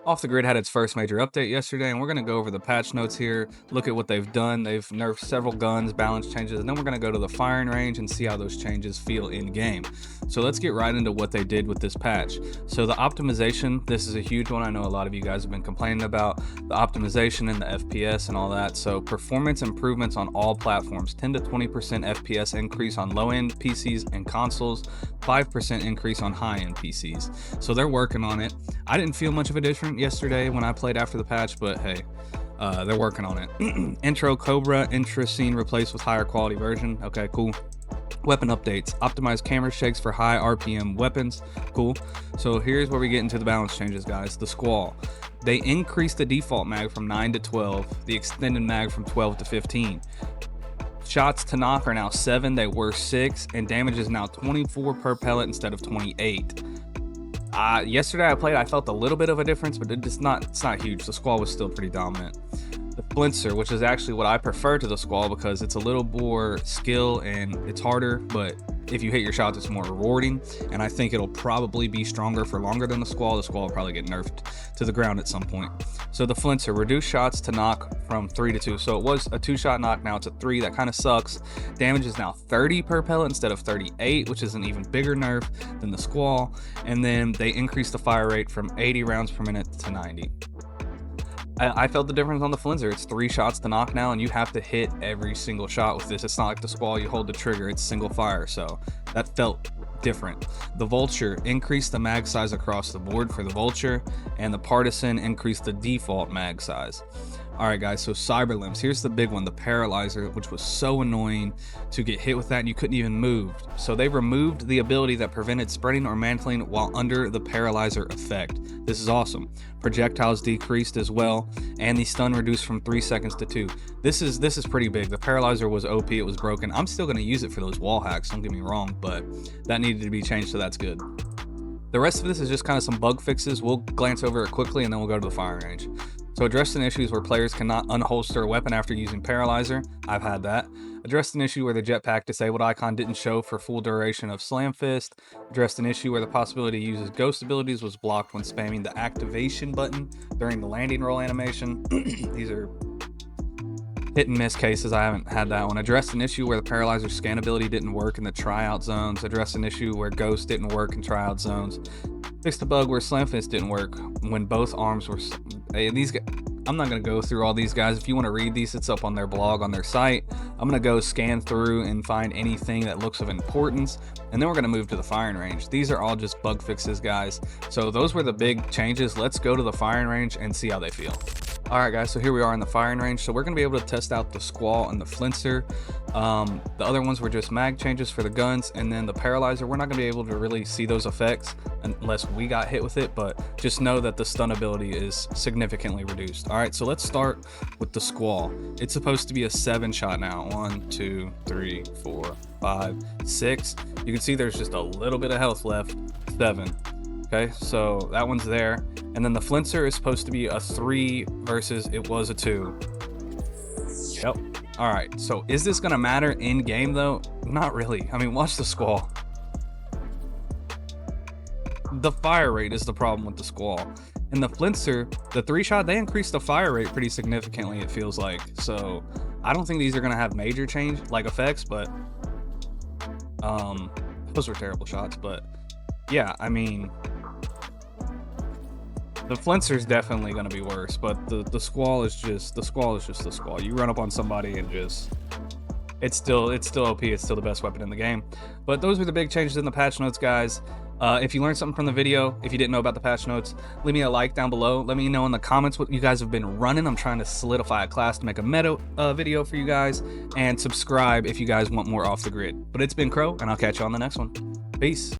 Off the Grid had its first major update yesterday, and we're going to go over the patch notes here, look at what they've done. They've nerfed several guns, balance changes, and then we're going to go to the firing range and see how those changes feel in game. So let's get right into what they did with this patch. So the optimization, this is a huge one. I know a lot of you guys have been complaining about the optimization and the FPS and all that. So performance improvements on all platforms, 10 to 20% FPS increase on low-end PCs and consoles, 5% increase on high-end PCs. So they're working on it. I didn't feel much of a difference yesterday when I played after the patch, but hey, they're working on it. Intro Cobra, intra scene replaced with higher quality version. Okay, cool. Weapon updates, optimized camera shakes for high RPM weapons. Cool. So here's where we get into the balance changes, guys. The squall. They increased the default mag from 9 to 12, the extended mag from 12 to 15. Shots to knock are now 7, they were 6, and damage is now 24 per pellet instead of 28. Yesterday I played, I felt a little bit of a difference, but it's not huge. The squall was still pretty dominant. The flincer, which is actually what I prefer to the squall because it's a little more skill and it's harder, but if you hit your shots, it's more rewarding, and I think it'll probably be stronger for longer than the squall. The squall will probably get nerfed to the ground at some point. So the flincer, reduced shots to knock from 3 to 2. So it was a 2-shot knock, now it's a 3. That kind of sucks. Damage is now 30 per pellet instead of 38, which is an even bigger nerf than the squall. And then they increased the fire rate from 80 rounds per minute to 90. I felt the difference on the flincer. It's 3 shots to knock now, and you have to hit every single shot with this. It's not like the squall, you hold the trigger, it's single fire, so that felt different. The vulture increased the mag size across the board for the vulture, and the partisan increased the default mag size. All right, guys, so cyberlimbs. Here's the big one, the paralyzer, which was so annoying to get hit with that, and you couldn't even move. So they removed the ability that prevented spreading or mantling while under the paralyzer effect. This is awesome. Projectiles decreased as well, and the stun reduced from 3 seconds to 2. This is pretty big. The paralyzer was OP, it was broken. I'm still going to use it for those wall hacks, don't get me wrong, but that needed to be changed, so that's good. The rest of this is just kind of some bug fixes. We'll glance over it quickly, and then we'll go to the firing range. So addressed an issues where players cannot unholster a weapon after using paralyzer. I've had that. Addressed an issue where the jetpack disabled icon didn't show for full duration of slam fist. Addressed an issue where the possibility to use his ghost abilities was blocked when spamming the activation button during the landing roll animation. These are hit and miss cases. I haven't had that one. Addressed an issue where the paralyzer scan ability didn't work in the tryout zones. Addressed an issue where ghost didn't work in tryout zones. Fixed the bug where slam fist didn't work when both arms were. These guys, I'm not going to go through all these guys. If you want to read these, it's up on their blog, on their site. I'm going to go scan through and find anything that looks of importance, and then we're going to move to the firing range. These are all just bug fixes, guys. So those were the big changes. Let's go to the firing range and see how they feel. All right, guys, so here we are in the firing range. So we're going to be able to test out the squall and the flincer. The other ones were just mag changes for the guns, and then the paralyzer, we're not going to be able to really see those effects unless we got hit with it, but just know that the stun ability is significantly reduced. All right, so let's start with the squall. It's supposed to be a 7-shot now. 1, 2, 3, 4, 5, 6. You can see there's just a little bit of health left. 7. Okay, so that one's there. And then the flincer is supposed to be a 3 versus it was a 2. Yep. All right, so is this gonna matter in game though? Not really. I mean, watch the squall. The fire rate is the problem with the squall. And the flincer, the 3-shot, they increased the fire rate pretty significantly, it feels like. So I don't think these are gonna have major change like effects, but those were terrible shots. But yeah, I mean, the flincer is definitely going to be worse, but the squall is just the squall. You run up on somebody and just it's still OP. It's still the best weapon in the game. But those were the big changes in the patch notes, guys. If you learned something from the video, if you didn't know about the patch notes, leave me a like down below. Let me know in the comments what you guys have been running. I'm trying to solidify a class to make a meta video for you guys, and subscribe if you guys want more Off the Grid. But it's been Crow, and I'll catch you on the next one. Peace.